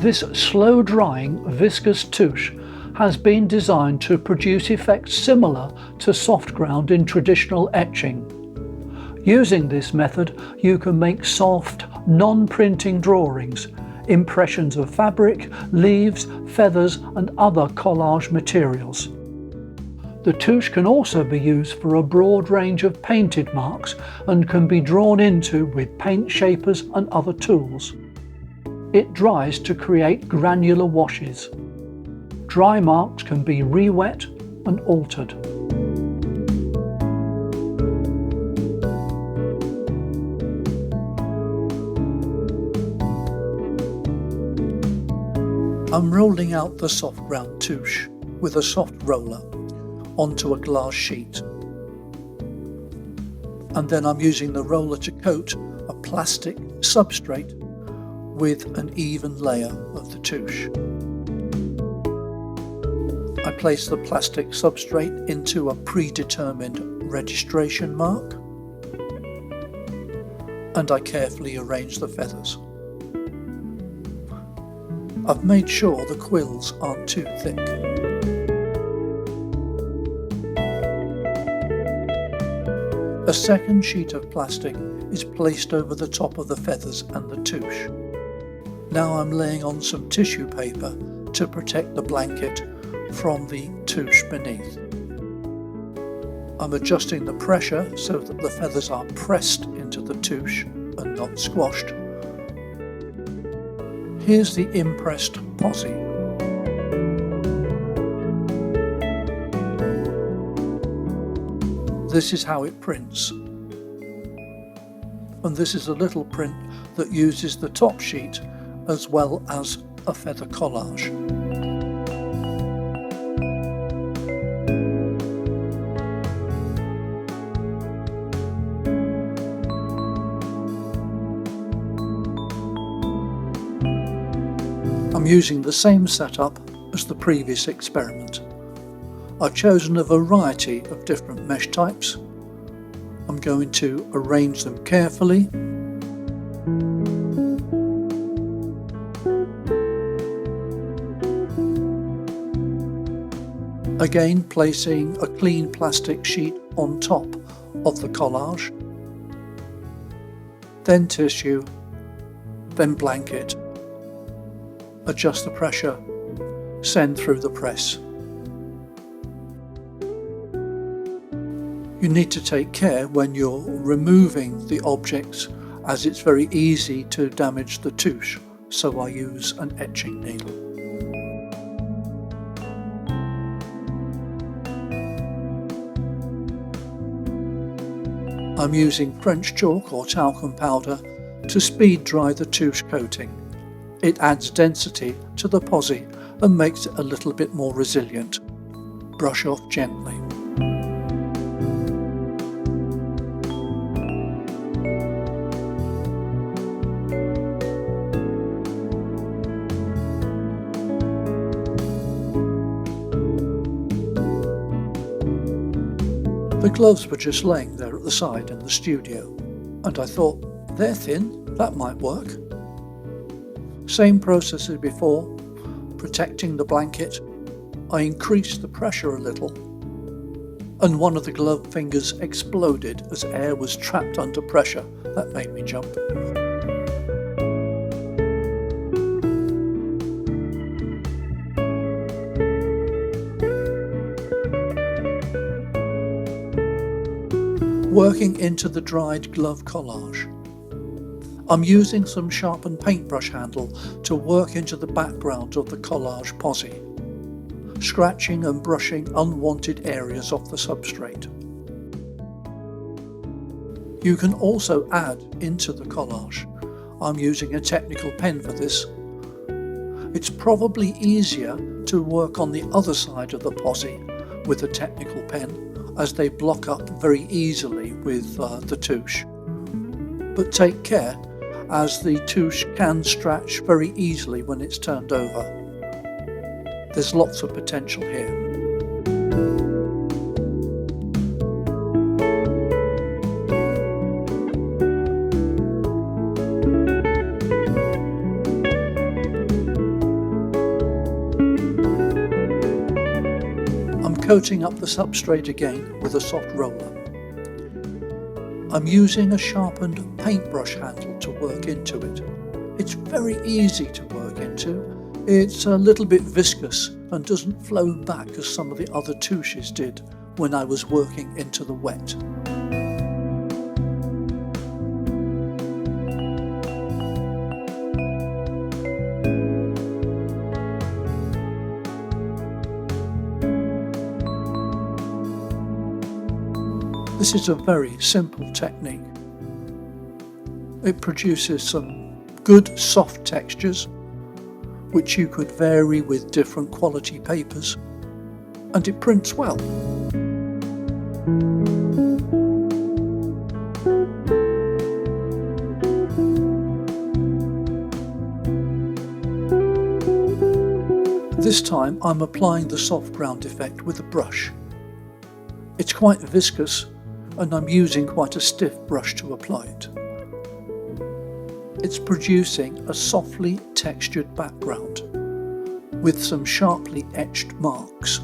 This slow-drying viscous tuche has been designed to produce effects similar to soft ground in traditional etching. Using this method, you can make soft, non-printing drawings, impressions of fabric, leaves, feathers and other collage materials. The tuche can also be used for a broad range of painted marks and can be drawn into with paint shapers and other tools. It dries to create granular washes. Dry marks can be re-wet and altered. I'm rolling out the soft ground tuche with a soft roller onto a glass sheet. And then I'm using the roller to coat a plastic substrate with an even layer of the tuche. I place the plastic substrate into a predetermined registration mark and I carefully arrange the feathers. I've made sure the quills aren't too thick. A second sheet of plastic is placed over the top of the feathers and the tuche. Now I'm laying on some tissue paper to protect the blanket from the tuche beneath. I'm adjusting the pressure so that the feathers are pressed into the tuche and not squashed. Here's the impressed posi. This is how it prints. And this is a little print that uses the top sheet as well as a feather collage. I'm using the same setup as the previous experiment. I've chosen a variety of different mesh types. I'm going to arrange them carefully. Again, placing a clean plastic sheet on top of the collage, then tissue, then blanket. Adjust the pressure, send through the press. You need to take care when you're removing the objects, as it's very easy to damage the tuche, so I use an etching needle. I'm using French chalk or talcum powder to speed dry the tuche coating. It adds density to the posi and makes it a little bit more resilient. Brush off gently. The gloves were just laying there at the side in the studio, and I thought, they're thin, that might work. Same process as before, protecting the blanket. I increased the pressure a little, and one of the glove fingers exploded as air was trapped under pressure. That made me jump. Working into the dried glove collage. I'm using some sharpened paintbrush handle to work into the background of the collage posi, scratching and brushing unwanted areas off the substrate. You can also add into the collage. I'm using a technical pen for this. It's probably easier to work on the other side of the posi with a technical pen, as they block up very easily with the tuche. But take care, as the touche can stretch very easily when it's turned over. There's lots of potential here. I'm coating up the substrate again with a soft roller. I'm using a sharpened paintbrush handle to work into it. It's very easy to work into. It's a little bit viscous and doesn't flow back as some of the other touches did when I was working into the wet. This is a very simple technique. It produces some good soft textures, which you could vary with different quality papers, and it prints well. This time I'm applying the soft ground effect with a brush. It's quite viscous, and I'm using quite a stiff brush to apply it. It's producing a softly textured background with some sharply etched marks.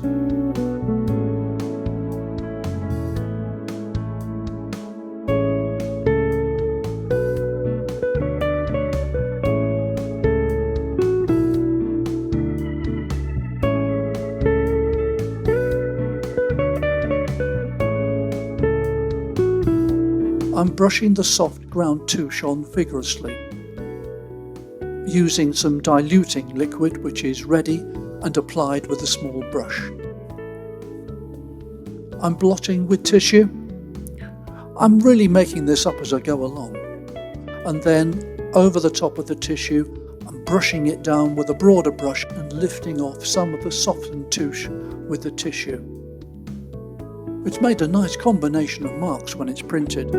I'm brushing the soft ground touche on vigorously, using some diluting liquid which is ready and applied with a small brush. I'm blotting with tissue. I'm really making this up as I go along. And then over the top of the tissue, I'm brushing it down with a broader brush and lifting off some of the softened touche with the tissue. It's made a nice combination of marks when it's printed.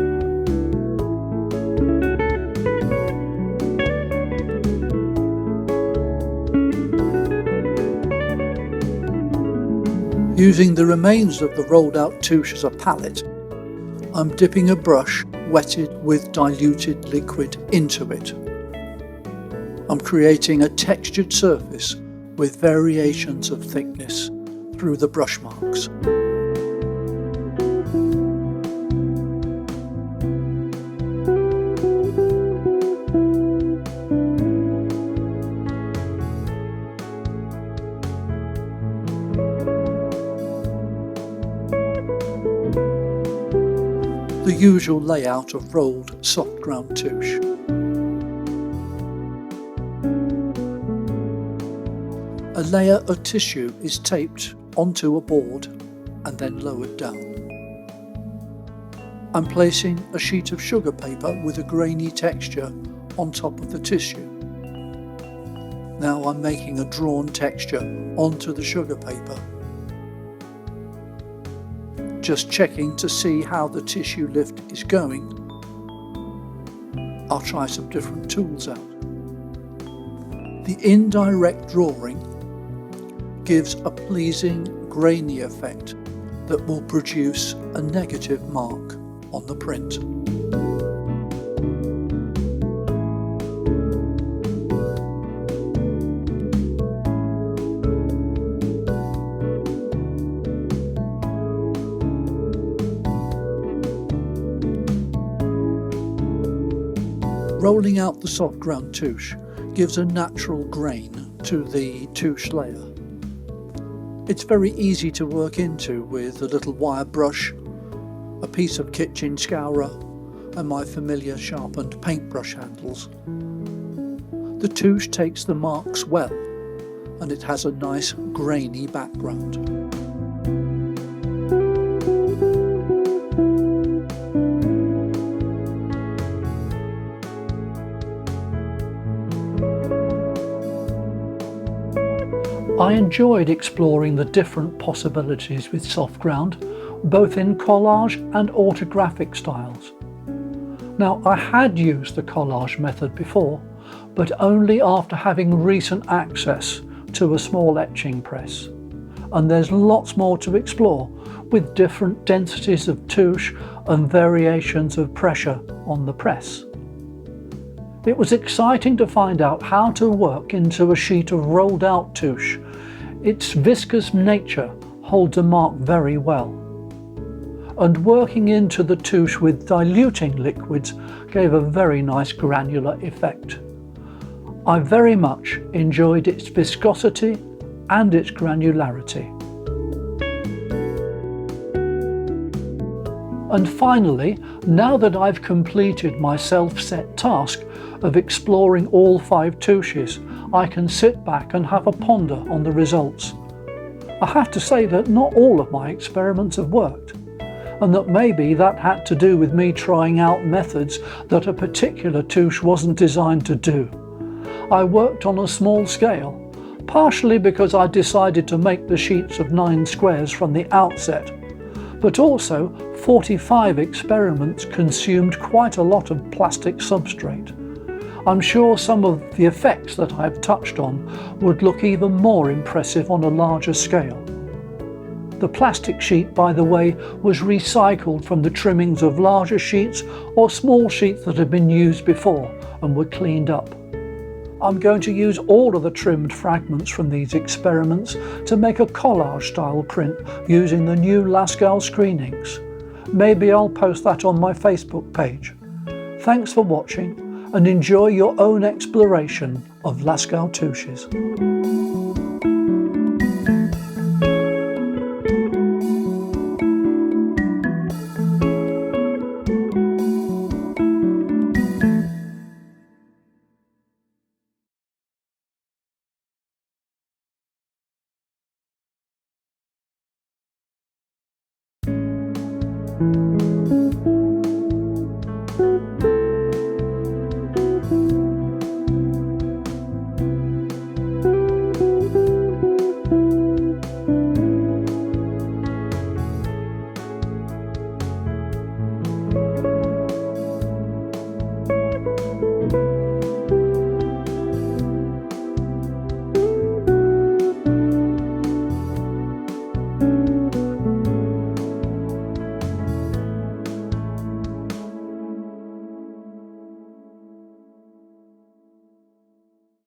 Using the remains of the rolled out touche as a palette, I'm dipping a brush wetted with diluted liquid into it. I'm creating a textured surface with variations of thickness through the brush marks. The usual layout of rolled soft ground touche. A layer of tissue is taped onto a board and then lowered down. I'm placing a sheet of sugar paper with a grainy texture on top of the tissue. Now I'm making a drawn texture onto the sugar paper. Just checking to see how the tissue lift is going. I'll try some different tools out. The indirect drawing gives a pleasing grainy effect that will produce a negative mark on the print. Rolling out the soft ground touche gives a natural grain to the touche layer. It's very easy to work into with a little wire brush, a piece of kitchen scourer, and my familiar sharpened paintbrush handles. The touche takes the marks well, and it has a nice grainy background. I enjoyed exploring the different possibilities with soft ground, both in collage and autographic styles. Now, I had used the collage method before, but only after having recent access to a small etching press. And there's lots more to explore with different densities of touche and variations of pressure on the press. It was exciting to find out how to work into a sheet of rolled out touche. Its viscous nature holds a mark very well. And working into the touche with diluting liquids gave a very nice granular effect. I very much enjoyed its viscosity and its granularity. And finally, now that I've completed my self-set task of exploring all 5 touches, I can sit back and have a ponder on the results. I have to say that not all of my experiments have worked, and that maybe that had to do with me trying out methods that a particular touche wasn't designed to do. I worked on a small scale, partially because I decided to make the sheets of 9 squares from the outset, but also 45 experiments consumed quite a lot of plastic substrate. I'm sure some of the effects that I've touched on would look even more impressive on a larger scale. The plastic sheet, by the way, was recycled from the trimmings of larger sheets or small sheets that had been used before and were cleaned up. I'm going to use all of the trimmed fragments from these experiments to make a collage style print using the new Lascaux screenings. Maybe I'll post that on my Facebook page. Thanks for watching and enjoy your own exploration of Lascaux Tusches.